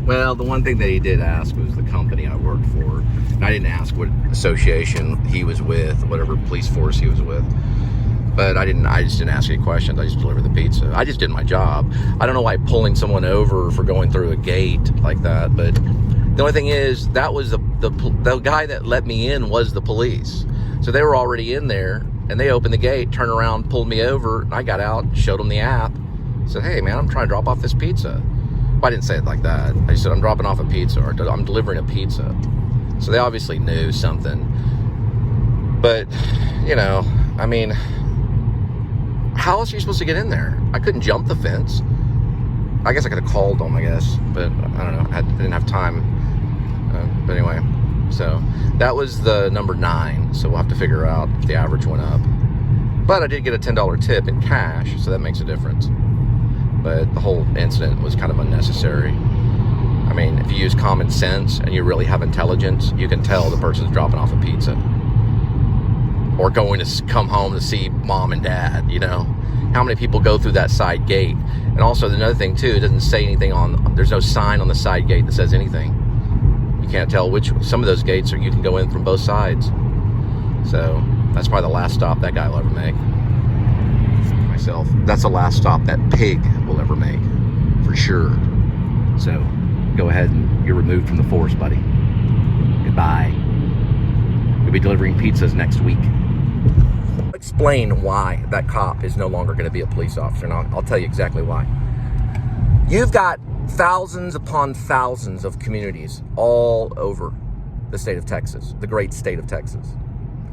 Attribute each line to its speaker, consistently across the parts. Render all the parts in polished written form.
Speaker 1: Well, the one thing that he did ask was the company I worked for. And I didn't ask what association he was with, whatever police force he was with. But I just didn't ask any questions. I just delivered the pizza. I just did my job. I don't know why pulling someone over for going through a gate like that. But the only thing is, that was the guy that let me in was the police. So they were already in there, and they opened the gate, turned around, pulled me over, and I got out, showed them the app. Said, hey, man, I'm trying to drop off this pizza. Well, I didn't say it like that. I said, I'm dropping off a pizza, or I'm delivering a pizza. So they obviously knew something. But, you know, I mean, how else are you supposed to get in there? I couldn't jump the fence. I guess I could have called them, I guess. But I don't know. I didn't have time. But anyway, so that was the number 9. So we'll have to figure out if the average went up. But I did get a $10 tip in cash, so that makes a difference. But the whole incident was kind of unnecessary. I mean, if you use common sense and you really have intelligence, you can tell the person's dropping off a pizza. Or going to come home to see mom and dad, you know? How many people go through that side gate? And also, another thing, too, it doesn't say anything there's no sign on the side gate that says anything. You can't tell some of those gates you can go in from both sides. So, that's probably the last stop that guy will ever make. Myself. That's the last stop that pig will ever make. For sure. So, go ahead and you're removed from the force, buddy. Goodbye. We'll be delivering pizzas next week. Explain why that cop is no longer going to be a police officer, and I'll tell you exactly why. You've got thousands upon thousands of communities all over the state of Texas, the great state of Texas.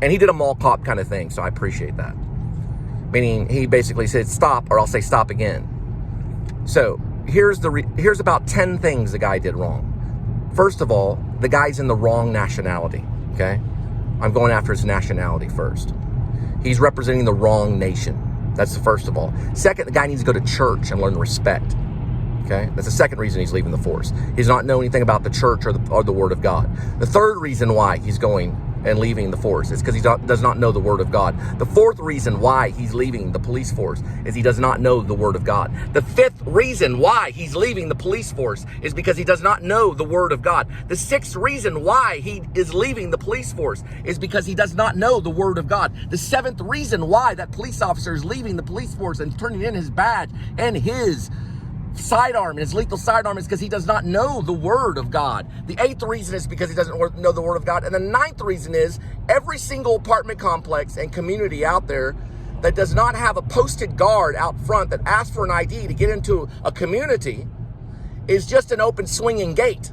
Speaker 1: And he did a mall cop kind of thing, so I appreciate that. Meaning he basically said stop, or I'll say stop again. So here's about 10 things the guy did wrong. First of all, the guy's in the wrong nationality, okay? I'm going after his nationality first. He's representing the wrong nation. That's the first of all. Second, the guy needs to go to church and learn respect. Okay? That's the second reason he's leaving the force. He does not know anything about the church or the Word of God. The third reason why he's going and leaving the force is because he does not know the Word of God. The fourth reason why he's leaving the police force is he does not know the Word of God. The fifth reason why he's leaving the police force is because he does not know the Word of God. The sixth reason why he is leaving the police force is because he does not know the Word of God. The seventh reason why that police officer is leaving the police force and turning in his badge and his sidearm, his lethal sidearm, is because he does not know the Word of God. The eighth reason is because he doesn't know the Word of God. And the ninth reason is every single apartment complex and community out there that does not have a posted guard out front that asks for an ID to get into a community is just an open swinging gate.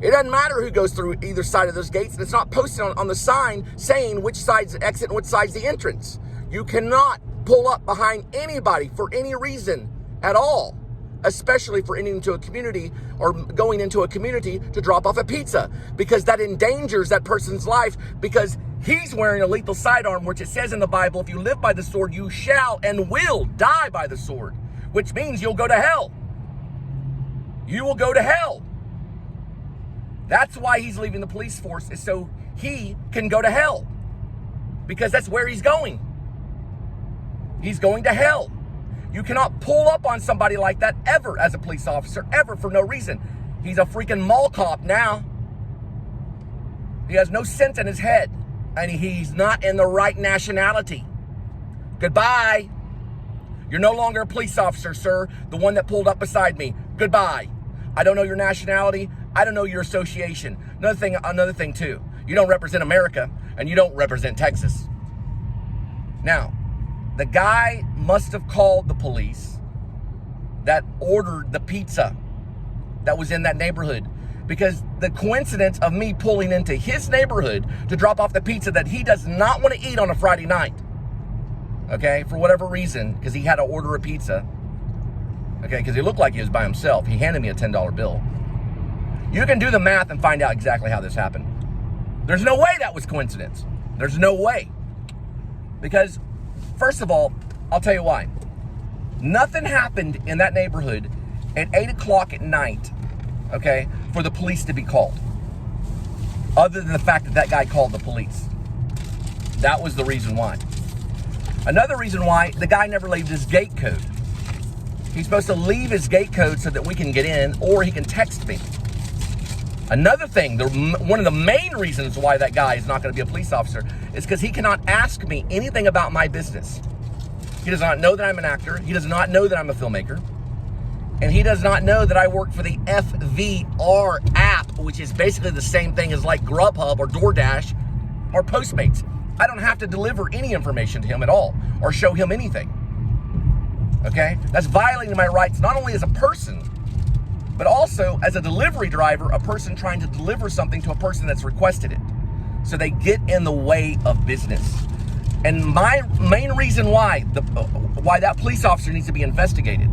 Speaker 1: It doesn't matter who goes through either side of those gates, and it's not posted on the sign saying which side's the exit and which side's the entrance. You cannot pull up behind anybody for any reason at all, especially for entering into a community or going into a community to drop off a pizza, because that endangers that person's life, because he's wearing a lethal sidearm, which it says in the Bible, if you live by the sword, you shall and will die by the sword, which means you'll go to hell. You will go to hell. That's why he's leaving the police force, is so he can go to hell, because that's where he's going. He's going to hell. You cannot pull up on somebody like that ever as a police officer, ever, for no reason. He's a freaking mall cop now. He has no sense in his head, and he's not in the right nationality. Goodbye. You're no longer a police officer, sir. The one that pulled up beside me. Goodbye. I don't know your nationality. I don't know your association. Another thing too. You don't represent America, and you don't represent Texas. Now, the guy must have called the police that ordered the pizza that was in that neighborhood, because the coincidence of me pulling into his neighborhood to drop off the pizza that he does not want to eat on a Friday night, okay, for whatever reason, because he had to order a pizza, okay, because he looked like he was by himself. He handed me a $10 bill. You can do the math and find out exactly how this happened. There's no way that was coincidence. There's no way. Because first of all, I'll tell you why. Nothing happened in that neighborhood at 8 o'clock at night, okay, for the police to be called. Other than the fact that that guy called the police. That was the reason why. Another reason why, the guy never left his gate code.
Speaker 2: He's supposed to leave his gate code so that we can get in, or he can text me. Another thing, one of the main reasons why that guy is not going to be a police officer is because he cannot ask me anything about my business. He does not know that I'm an actor. He does not know that I'm a filmmaker. And he does not know that I work for the FVR app, which is basically the same thing as like Grubhub or DoorDash or Postmates. I don't have to deliver any information to him at all or show him anything. Okay? That's violating my rights not only as a person, but also as a delivery driver, a person trying to deliver something to a person that's requested it. So they get in the way of business. And my main reason why that police officer needs to be investigated,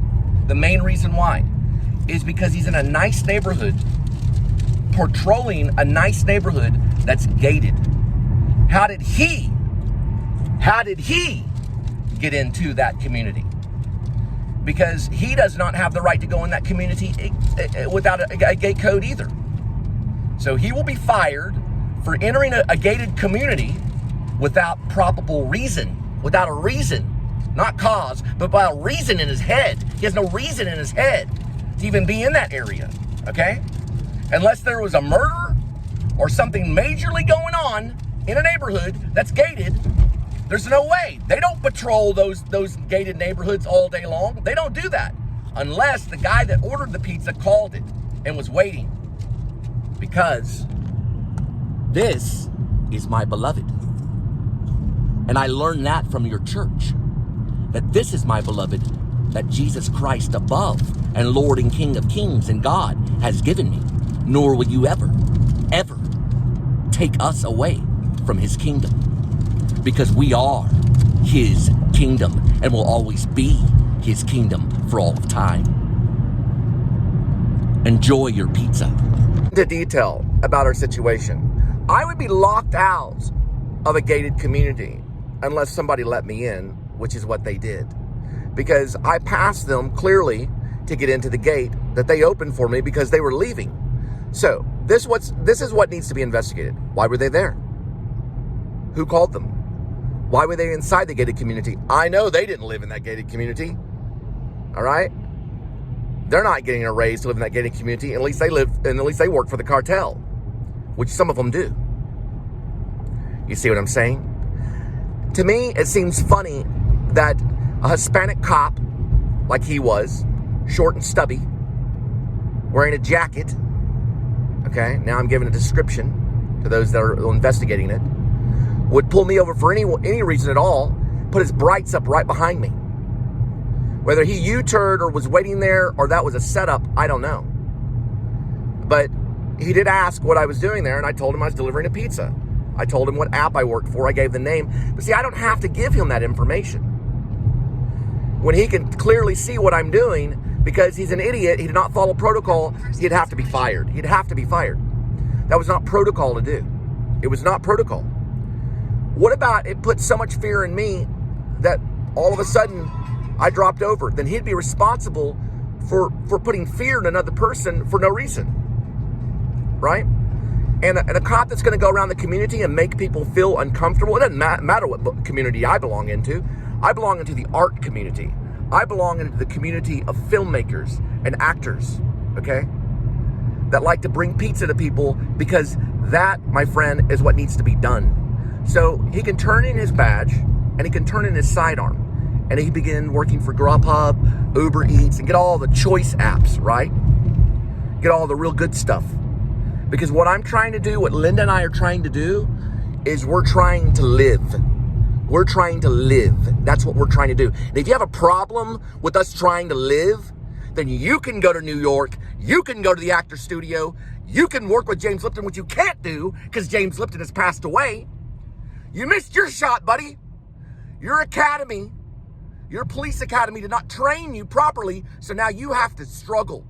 Speaker 2: the main reason why, is because he's in a nice neighborhood, patrolling a nice neighborhood that's gated. How did he get into that community? Because he does not have the right to go in that community without a gate code either. So he will be fired for entering a gated community without probable reason, without a reason, not cause, but by a reason in his head. He has no reason in his head to even be in that area, okay? Unless there was a murder or something majorly going on in a neighborhood that's gated, there's no way. They don't patrol those gated neighborhoods all day long. They don't do that unless the guy that ordered the pizza called it and was waiting. Because this is my beloved. And I learned that from your church. That this is my beloved, that Jesus Christ above and Lord and King of Kings and God has given me. Nor will you ever take us away from his kingdom. Because we are his kingdom and will always be his kingdom for all of time. Enjoy your pizza.
Speaker 3: To detail about our situation, I would be locked out of a gated community unless somebody let me in, which is what they did. Because I passed them clearly to get into the gate that they opened for me because they were leaving. So this is what needs to be investigated. Why were they there? Who called them? Why were they inside the gated community? I know they didn't live in that gated community. All right? They're not getting a raise to live in that gated community. At least they work for the cartel, which some of them do. You see what I'm saying? To me, it seems funny that a Hispanic cop, like he was, short and stubby, wearing a jacket, okay, now I'm giving a description to those that are investigating it, would pull me over for any reason at all, put his brights up right behind me. Whether he U-turned or was waiting there or that was a setup, I don't know. But he did ask what I was doing there, and I told him I was delivering a pizza. I told him what app I worked for. I gave the name. But see, I don't have to give him that information. When he can clearly see what I'm doing, because he's an idiot, he did not follow protocol, he'd have to be fired. He'd have to be fired. That was not protocol to do. It was not protocol. What about it put so much fear in me that all of a sudden I dropped over? Then he'd be responsible for putting fear in another person for no reason, right? And a cop that's going to go around the community and make people feel uncomfortable. It doesn't matter what community I belong into. I belong into the art community. I belong into the community of filmmakers and actors, okay? That like to bring pizza to people, because that, my friend, is what needs to be done. So he can turn in his badge and he can turn in his sidearm, and he begin working for Grubhub, Uber Eats, and get all the choice apps, right? Get all the real good stuff. Because what I'm trying to do, what Linda and I are trying to do, is we're trying to live. We're trying to live. That's what we're trying to do. And if you have a problem with us trying to live, then you can go to New York. You can go to the actor studio. You can work with James Lipton, which you can't do because James Lipton has passed away. You missed your shot, buddy. Your academy, your police academy did not train you properly, so now you have to struggle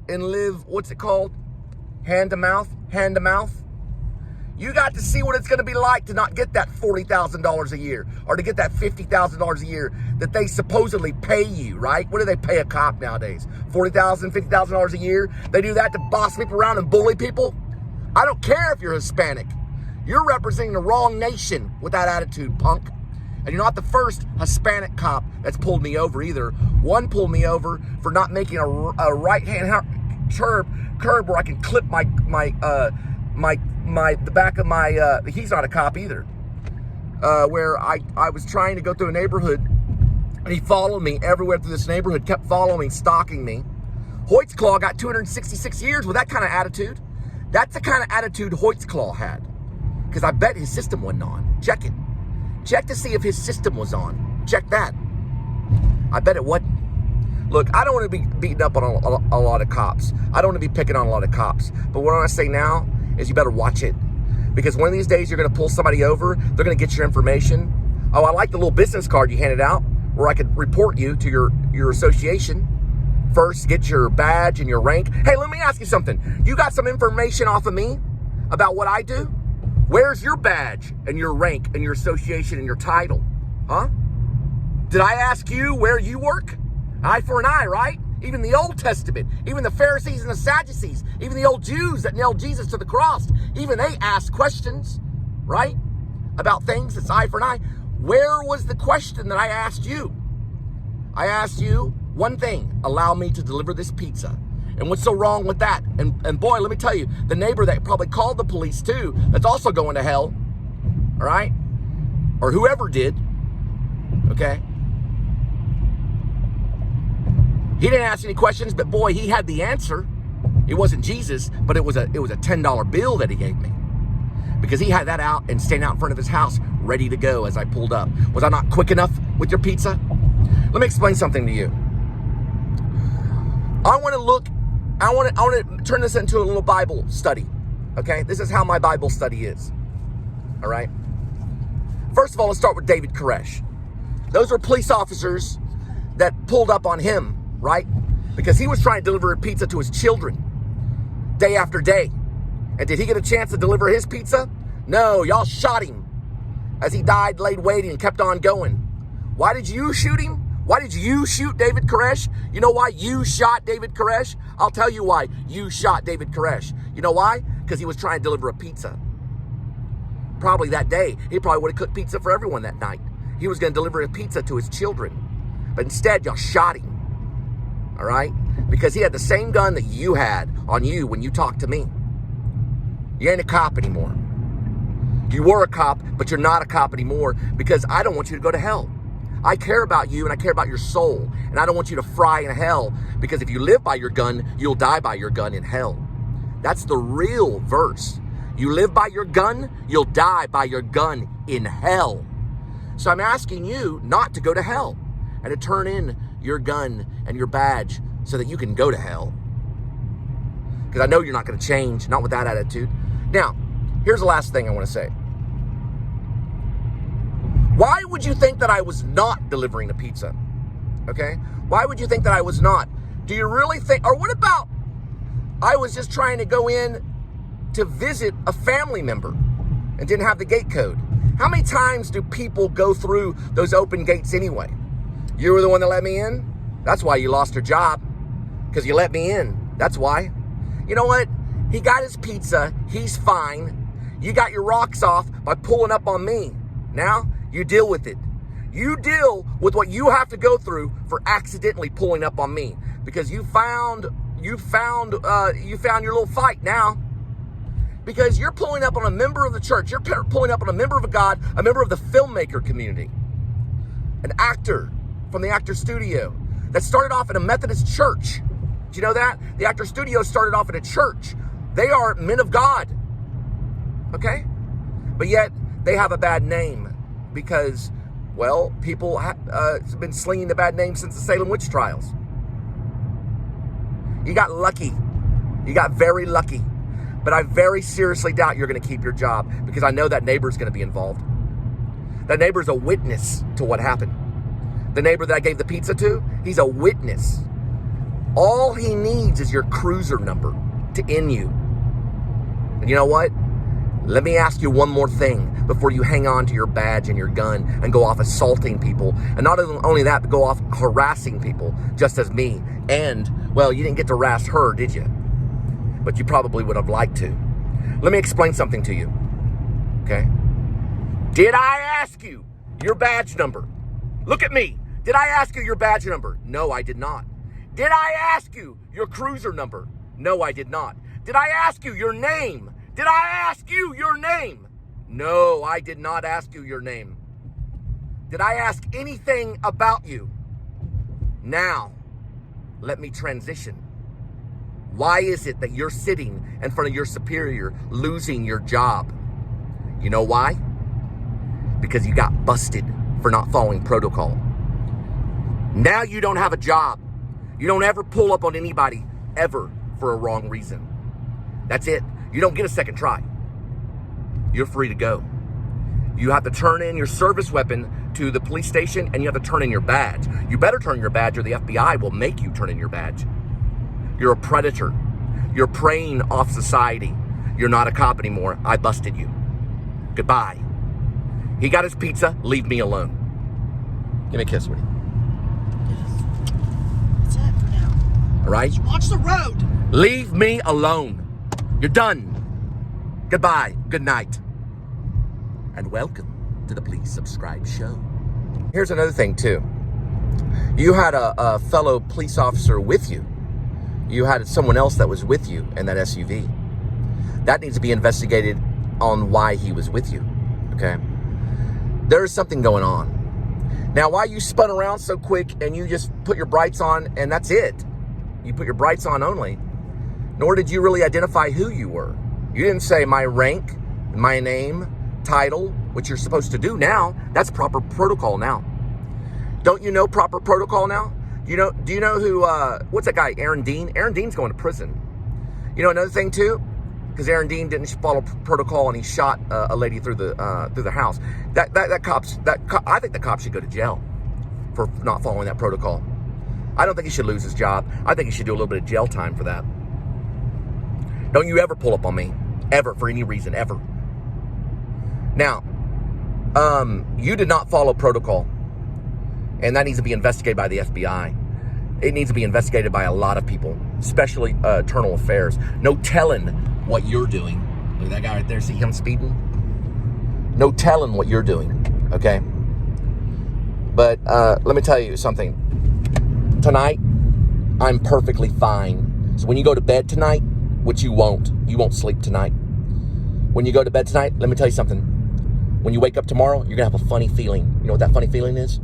Speaker 3: and live, what's it called? Hand to mouth. You got to see what it's going to be like to not get that $40,000 a year or to get that $50,000 a year that they supposedly pay you, right? What do they pay a cop nowadays? $40,000, $50,000 a year? They do that to boss people around and bully people? I don't care if you're Hispanic. You're representing the wrong nation with that attitude, punk. And you're not the first Hispanic cop that's pulled me over either. One pulled me over for not making a right-hand curb where I can clip the back of my, he's not a cop either. Where I was trying to go through a neighborhood and he followed me everywhere through this neighborhood, kept following me, stalking me. Hoyt's-Claw got 266 years with that kind of attitude. That's the kind of attitude Hoyt's-Claw had. Because I bet his system wasn't on. Check it. Check to see if his system was on. Check that. I bet it wasn't. Look, I don't want to be beating up on a lot of cops. I don't want to be picking on a lot of cops. But what I want to say now is you better watch it. Because one of these days you're going to pull somebody over. They're going to get your information. Oh, I like the little business card you handed out where I could report you to your association. First, get your badge and your rank. Hey, let me ask you something. You got some information off of me about what I do? Where's your badge and your rank and your association and your title? Huh? Did I ask you where you work? Eye for an eye, right? Even the Old Testament, even the Pharisees and the Sadducees, even the old Jews that nailed Jesus to the cross, even they asked questions, right? About things that's eye for an eye. Where was the question that I asked you? I asked you one thing: allow me to deliver this pizza. And what's so wrong with that? And boy, let me tell you, the neighbor that probably called the police too, that's also going to hell, all right? Or whoever did, okay? He didn't ask any questions, but boy, he had the answer. It wasn't Jesus, but it was a $10 bill that he gave me. Because he had that out and standing out in front of his house, ready to go as I pulled up. Was I not quick enough with your pizza? Let me explain something to you. I want to turn this into a little Bible study, okay? This is how my Bible study is, all right? First of all, let's start with David Koresh. Those were police officers that pulled up on him, right? Because he was trying to deliver a pizza to his children day after day. And did he get a chance to deliver his pizza? No, y'all shot him as he died, laid waiting, and kept on going. Why did you shoot him? Why did you shoot David Koresh? You know why you shot David Koresh? I'll tell you why you shot David Koresh. You know why? Because he was trying to deliver a pizza. Probably that day, he probably would have cooked pizza for everyone that night. He was going to deliver a pizza to his children. But instead, y'all shot him. All right? Because he had the same gun that you had on you when you talked to me. You ain't a cop anymore. You were a cop, but you're not a cop anymore because I don't want you to go to hell. I care about you and I care about your soul. And I don't want you to fry in hell because if you live by your gun, you'll die by your gun in hell. That's the real verse. You live by your gun, you'll die by your gun in hell. So I'm asking you not to go to hell and to turn in your gun and your badge so that you can go to hell. Because I know you're not going to change, not with that attitude. Now, here's the last thing I want to say. Why would you think that I was not delivering the pizza? Okay? Why would you think that I was not? Do you really think, or what about I was just trying to go in to visit a family member and didn't have the gate code? How many times do people go through those open gates anyway? You were the one that let me in? That's why you lost your job. Because you let me in. That's why. You know what? He got his pizza. He's fine. You got your rocks off by pulling up on me. Now, you deal with it. You deal with what you have to go through for accidentally pulling up on me. Because you found your little fight now. Because you're pulling up on a member of the church. You're pulling up on a member of God, a member of the filmmaker community. An actor from the actor studio that started off in a Methodist church. Do you know that? The actor studio started off in a church. They are men of God. Okay? But yet, they have a bad name because, well, people have been slinging the bad name since the Salem witch trials. You got lucky. You got very lucky. But I very seriously doubt you're going to keep your job because I know that neighbor's going to be involved. That neighbor's a witness to what happened. The neighbor that I gave the pizza to, he's a witness. All he needs is your cruiser number to end you. And you know what? Let me ask you one more thing before you hang on to your badge and your gun and go off assaulting people. And not only that, but go off harassing people, just as me. And, well, you didn't get to harass her, did you? But you probably would have liked to. Let me explain something to you, okay? Did I ask you your badge number. Look at me. Did I ask you your badge number? No, I did not. Did I ask you your cruiser number? No, I did not. Did I ask you your name? Did I ask you your name? No, I did not ask you your name. Did I ask anything about you? Now, let me transition. Why is it that you're sitting in front of your superior losing your job? You know why? Because you got busted for not following protocol. Now you don't have a job. You don't ever pull up on anybody ever for a wrong reason. That's it. You don't get a second try. You're free to go. You have to turn in your service weapon to the police station, and you have to turn in your badge. You better turn in your badge or the FBI will make you turn in your badge. You're a predator. You're preying off society. You're not a cop anymore. I busted you. Goodbye. He got his pizza. Leave me alone. Give me a kiss, Woody.
Speaker 4: That's it for now.
Speaker 3: All right?
Speaker 4: Watch the road.
Speaker 3: Leave me alone. You're done. Goodbye. Good night. And welcome to the Please Subscribe show. Here's another thing, too. You had a fellow police officer with you. You had someone else that was with you in that SUV. That needs to be investigated on why he was with you, okay? There's something going on. Now, why you spun around so quick and you just put your brights on and that's it? You put your brights on only. Nor did you really identify who you were. You didn't say my rank, my name, title, which you're supposed to do now. That's proper protocol now. Don't you know proper protocol now? Do you know who, what's that guy, Aaron Dean? Aaron Dean's going to prison. You know another thing too? Because Aaron Dean didn't follow protocol and he shot a lady through the house. I think the cop should go to jail for not following that protocol. I don't think he should lose his job. I think he should do a little bit of jail time for that. Don't you ever pull up on me, ever, for any reason, ever. Now, you did not follow protocol, and that needs to be investigated by the FBI. It needs to be investigated by a lot of people, especially internal affairs. No telling what you're doing. Look at that guy right there. See him speeding? No telling what you're doing, okay? But let me tell you something. Tonight, I'm perfectly fine. So when you go to bed tonight, which you won't sleep tonight. When you go to bed tonight, let me tell you something. When you wake up tomorrow, you're going to have a funny feeling. You know what that funny feeling is?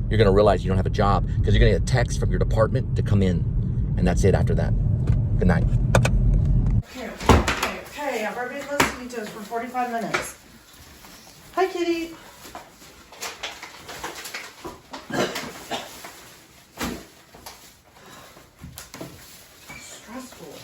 Speaker 3: You're going to realize you don't have a job because you're going to get a text from your department to come in. And that's it after that. Good night.
Speaker 4: Okay. I've already been listening to us for 45 minutes. Hi, kitty. Stressful.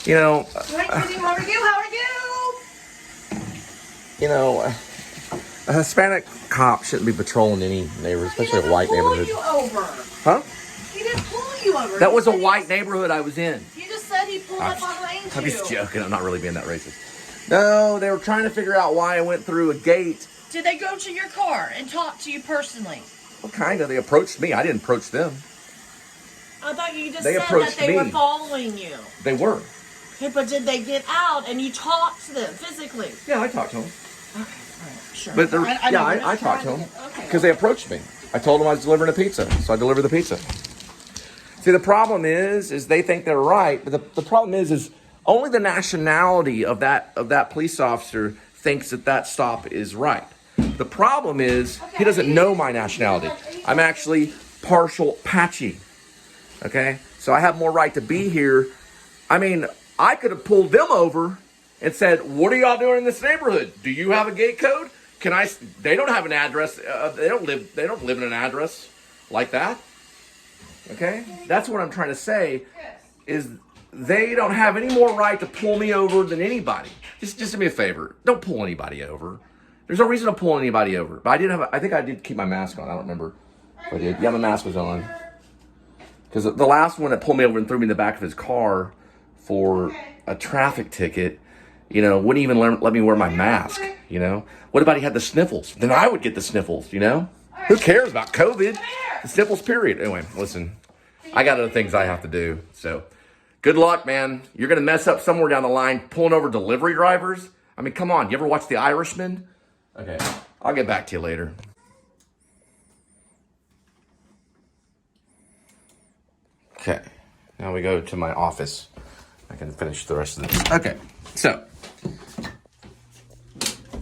Speaker 3: You know,
Speaker 4: Hi, kitty. How are you? How are you?
Speaker 3: you know, a Hispanic cop shouldn't be patrolling any neighborhood, especially a white neighborhood.
Speaker 4: He didn't pull you over.
Speaker 3: Huh?
Speaker 4: He didn't pull you over.
Speaker 3: That was a white neighborhood I was in.
Speaker 4: You just said he pulled up behind you.
Speaker 3: I'm just joking. I'm not really being that racist. No, they were trying to figure out why I went through a gate.
Speaker 4: Did they go to your car and talk to you personally?
Speaker 3: Well, kind of. They approached me. I didn't approach them.
Speaker 4: I thought you just
Speaker 3: They
Speaker 4: said that
Speaker 3: approached
Speaker 4: they
Speaker 3: me.
Speaker 4: were following you.
Speaker 3: They were.
Speaker 4: Okay, but did they get out and you talked to them physically?
Speaker 3: Yeah, I talked to them.
Speaker 4: Okay, all right, sure.
Speaker 3: But they're,
Speaker 4: know,
Speaker 3: I talked to them
Speaker 4: Okay.
Speaker 3: because they approached me. I told them I was delivering a pizza, so I delivered the pizza. See, the problem is they think they're right, but the problem is only the nationality of that police officer thinks that stop is right. The problem is he doesn't know my nationality. I'm actually partial Apache. Okay, so I have more right to be here. I mean, I could have pulled them over and said, "What are y'all doing in this neighborhood? Do you have a gate code? Can I?" They don't have an address. They don't live in an address like that. Okay, that's what I'm trying to say. Is they don't have any more right to pull me over than anybody. Just do me a favor. Don't pull anybody over. There's no reason to pull anybody over. But I think I did keep my mask on. I don't remember if I did. Yeah, my mask was on. Because the last one that pulled me over and threw me in the back of his car for a traffic ticket, wouldn't even let me wear my mask, What about he had the sniffles? Then I would get the sniffles, Who cares about COVID? The sniffles, period. Anyway, listen, I got other things I have to do. So Good luck, man. You're going to mess up somewhere down the line pulling over delivery drivers. I mean, come on. You ever watch The Irishman? Okay, I'll get back to you later. Okay, now we go to my office. I can finish the rest of this. Okay, so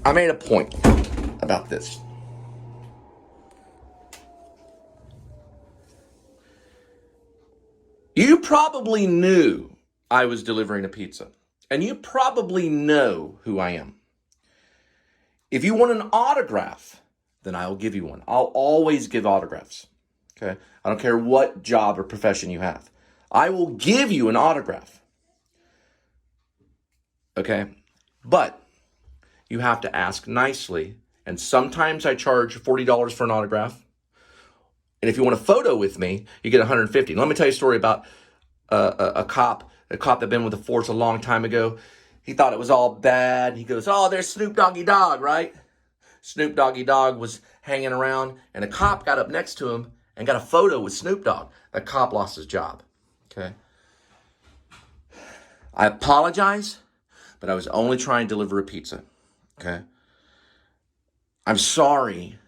Speaker 3: I made a point about this. You probably knew I was delivering a pizza, and you probably know who I am. If you want an autograph, then I'll give you one. I'll always give autographs, okay? I don't care what job or profession you have. I will give you an autograph, okay? But you have to ask nicely, and sometimes I charge $40 for an autograph. And if you want a photo with me, you get $150. And let me tell you a story about a cop that'd been with the force a long time ago. He thought it was all bad. He goes, oh, there's Snoop Doggy Dogg, right? Snoop Doggy Dogg was hanging around, and a cop got up next to him and got a photo with Snoop Dogg. That cop lost his job, okay? I apologize, but I was only trying to deliver a pizza, okay? I'm sorry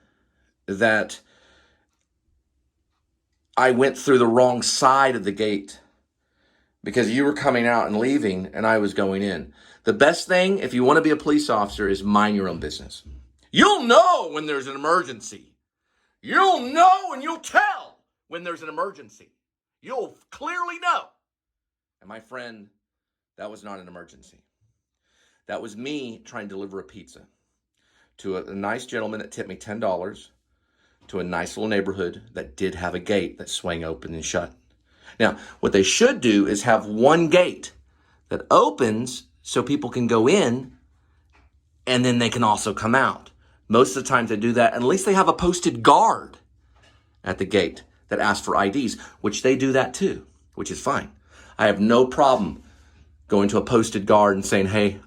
Speaker 3: that I went through the wrong side of the gate because you were coming out and leaving and I was going in. The best thing, if you want to be a police officer, is mind your own business. You'll know when there's an emergency. You'll know and you'll tell when there's an emergency. You'll clearly know. And my friend, that was not an emergency. That was me trying to deliver a pizza to a nice gentleman that tipped me $10, to a nice little neighborhood that did have a gate that swung open and shut. Now, what they should do is have one gate that opens so people can go in and then they can also come out. Most of the times they do that, and at least they have a posted guard at the gate that asks for IDs, which they do that too, which is fine. I have no problem going to a posted guard and saying, hey,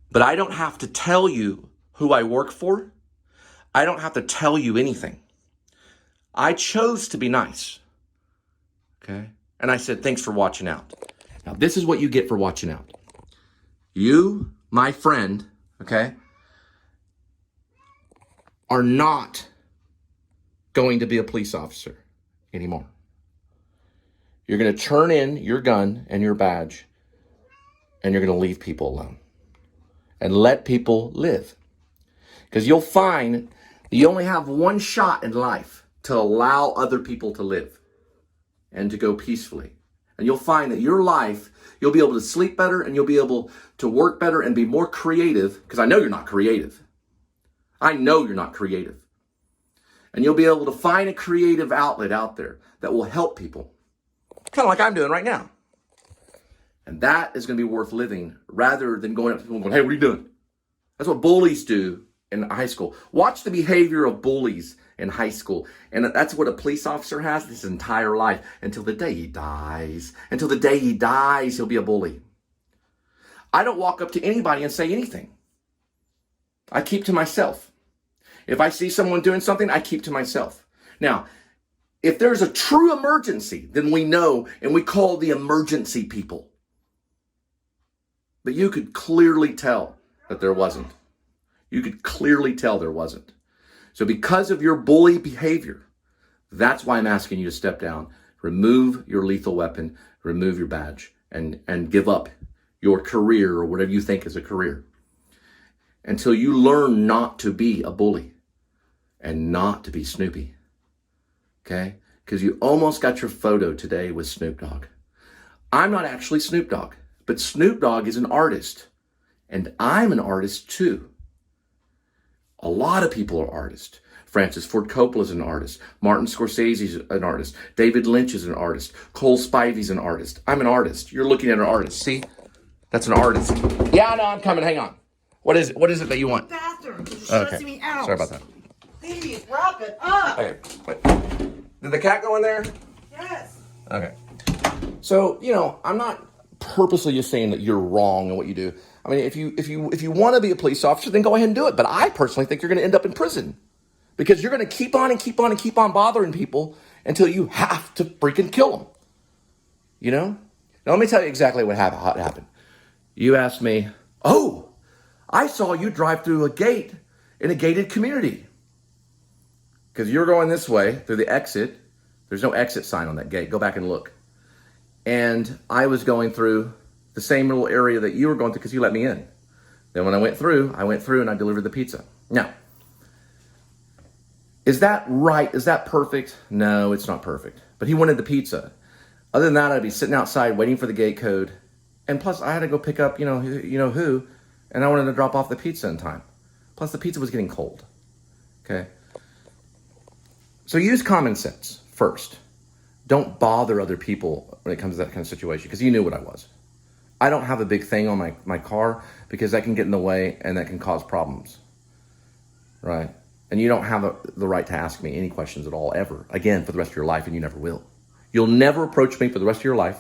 Speaker 3: but I don't have to tell you who I work for. I don't have to tell you anything. I chose to be nice, okay? And I said, thanks for watching out. Now, this is what you get for watching out. You, my friend, okay, are not going to be a police officer anymore. You're going to turn in your gun and your badge, and you're going to leave people alone and let people live. Because you'll find you only have one shot in life to allow other people to live and to go peacefully. And you'll find that your life, you'll be able to sleep better and you'll be able to work better and be more creative, because I know you're not creative. I know you're not creative. And you'll be able to find a creative outlet out there that will help people, kind of like I'm doing right now. And that is going to be worth living rather than going up to people and going, hey, what are you doing? That's what bullies do in high school. Watch the behavior of bullies in high school. And that's what a police officer has his entire life until the day he dies. Until the day he dies, he'll be a bully. I don't walk up to anybody and say anything. I keep to myself. If I see someone doing something, I keep to myself. Now, if there's a true emergency, then we know and we call the emergency people. But you could clearly tell that there wasn't. You could clearly tell there wasn't. So because of your bully behavior, that's why I'm asking you to step down, remove your lethal weapon, remove your badge, and give up your career or whatever you think is a career until you learn not to be a bully and not to be Snoopy. Okay? Because you almost got your photo today with Snoop Dogg. I'm not actually Snoop Dogg, but Snoop Dogg is an artist. And I'm an artist too. A lot of people are artists. Francis Ford Coppola is an artist. Martin Scorsese is an artist. David Lynch is an artist. Cole Spivey is an artist. I'm an artist. You're looking at an artist. See? That's an artist. Yeah, I know. I'm coming. Hang on. What is it that you want?
Speaker 4: Bathroom. You're stressing me out.
Speaker 3: Sorry about that.
Speaker 4: Please, wrap it up.
Speaker 3: Okay. Wait. Did the cat go in there?
Speaker 4: Yes.
Speaker 3: Okay. So, I'm not purposely just saying that you're wrong in what you do. I mean, if you want to be a police officer, then go ahead and do it. But I personally think you're going to end up in prison because you're going to keep on and keep on and keep on bothering people until you have to freaking kill them. Now, let me tell you exactly what happened. You asked me, oh, I saw you drive through a gate in a gated community. Because you're going this way through the exit. There's no exit sign on that gate. Go back and look. And I was going through the same little area that you were going through because you let me in. Then when I went through and I delivered the pizza. Now, is that right? Is that perfect? No, it's not perfect. But he wanted the pizza. Other than that, I'd be sitting outside waiting for the gate code. And plus, I had to go pick up, you know who, and I wanted to drop off the pizza in time. Plus, the pizza was getting cold. Okay? So use common sense first. Don't bother other people when it comes to that kind of situation, because you knew what I was. I don't have a big thing on my car because that can get in the way and that can cause problems. Right? And you don't have the right to ask me any questions at all, ever. Again, for the rest of your life, and you never will. You'll never approach me for the rest of your life.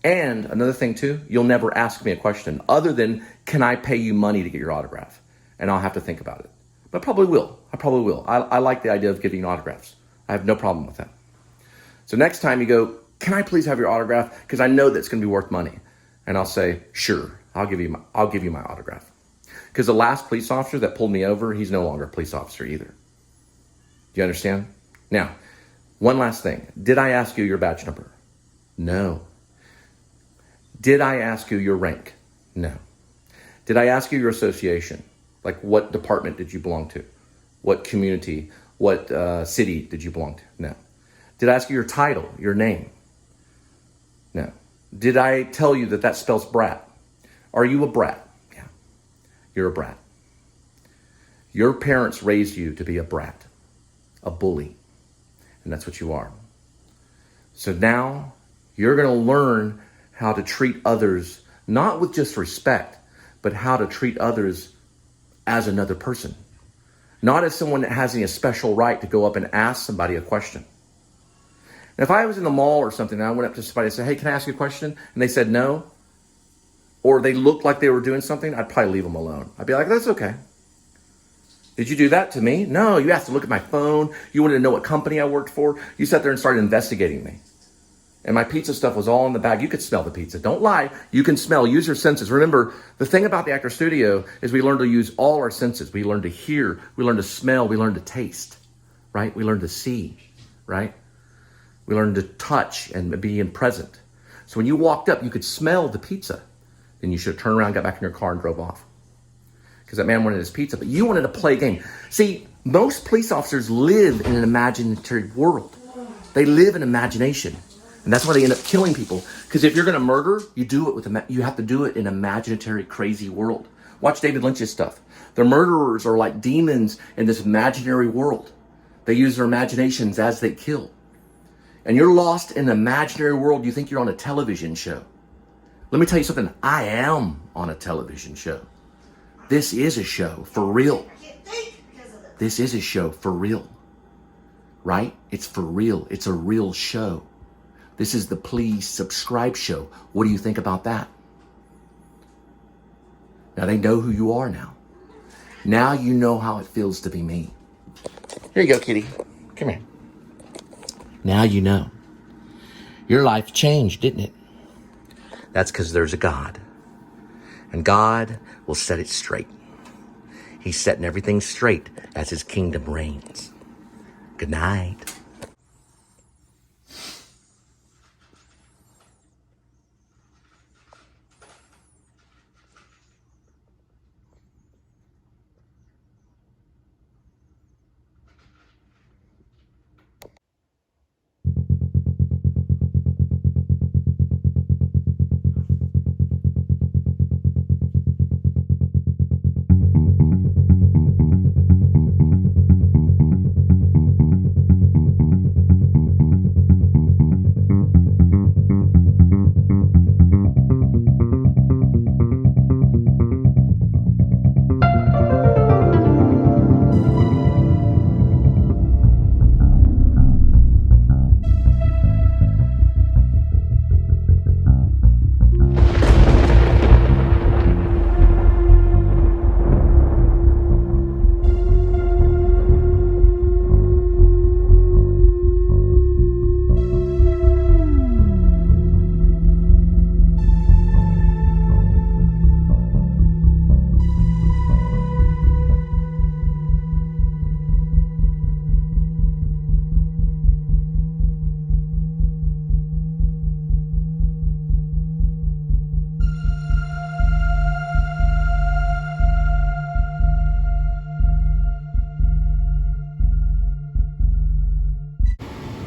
Speaker 3: And another thing too, you'll never ask me a question other than, can I pay you money to get your autograph? And I'll have to think about it. But I probably will. I like the idea of giving autographs. I have no problem with that. So next time you go, can I please have your autograph? Because I know that's going to be worth money. And I'll say, sure, I'll give you my autograph. Because the last police officer that pulled me over, he's no longer a police officer either. Do you understand? Now, one last thing. Did I ask you your badge number? No. Did I ask you your rank? No. Did I ask you your association? Like, what department did you belong to? What community? What city did you belong to? No. Did I ask you your title, your name? No. Did I tell you that spells brat? Are you a brat? Yeah. You're a brat. Your parents raised you to be a brat, a bully, and that's what you are. So now you're going to learn how to treat others, not with just respect, but how to treat others as another person. Not as someone that has any special right to go up and ask somebody a question. Now, if I was in the mall or something and I went up to somebody and said, hey, can I ask you a question? And they said no, or they looked like they were doing something, I'd probably leave them alone. I'd be like, that's okay. Did you do that to me? No, you asked to look at my phone. You wanted to know what company I worked for. You sat there and started investigating me. And my pizza stuff was all in the bag. You could smell the pizza. Don't lie. You can smell. Use your senses. Remember, the thing about the Actor Studio is we learn to use all our senses. We learn to hear. We learn to smell. We learn to taste, right? We learn to see, right? We learn to touch and be in present. So when you walked up, you could smell the pizza. Then you should have turned around, got back in your car, and drove off. Because that man wanted his pizza, but you wanted to play a game. See, most police officers live in an imaginary world. They live in imagination. And that's why they end up killing people. Because if you're going to murder, you have to do it in an imaginary, crazy world. Watch David Lynch's stuff. The murderers are like demons in this imaginary world. They use their imaginations as they kill. And you're lost in an imaginary world. You think you're on a television show. Let me tell you something. I am on a television show. This is a show for real. This is a show for real. Right? It's for real. It's a real show. This is the Please Subscribe show. What do you think about that? Now they know who you are now. Now you know how it feels to be me. Here you go, kitty. Come here. Now you know. Your life changed, didn't it? That's because there's a God. And God will set it straight. He's setting everything straight as his kingdom reigns. Good night.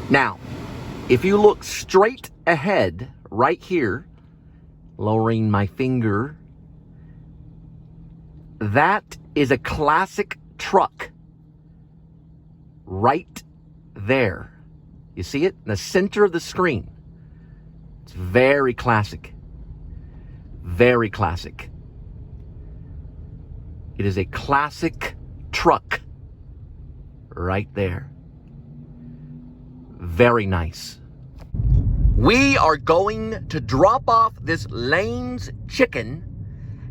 Speaker 2: Now, if you look straight ahead, right here, lowering my finger, that is a classic truck. Right there. You see it? In the center of the screen. It's very classic. Very classic. It is a classic truck. Right there. Very nice. We are going to drop off this Lane's chicken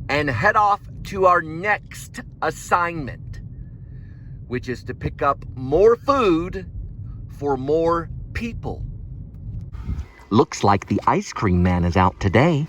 Speaker 2: and head off to our next assignment, which is to pick up more food for more people. Looks like the ice cream man is out today.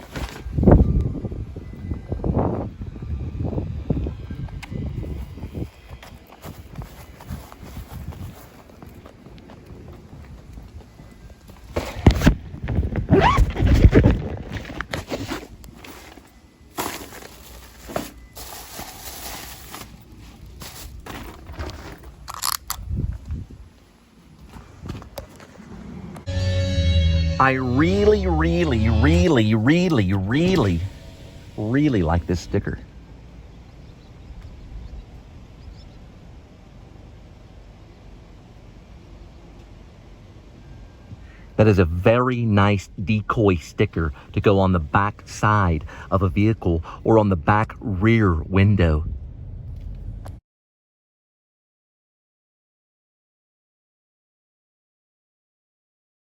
Speaker 2: I really like this sticker. That is a very nice decoy sticker to go on the back side of a vehicle or on the back rear window.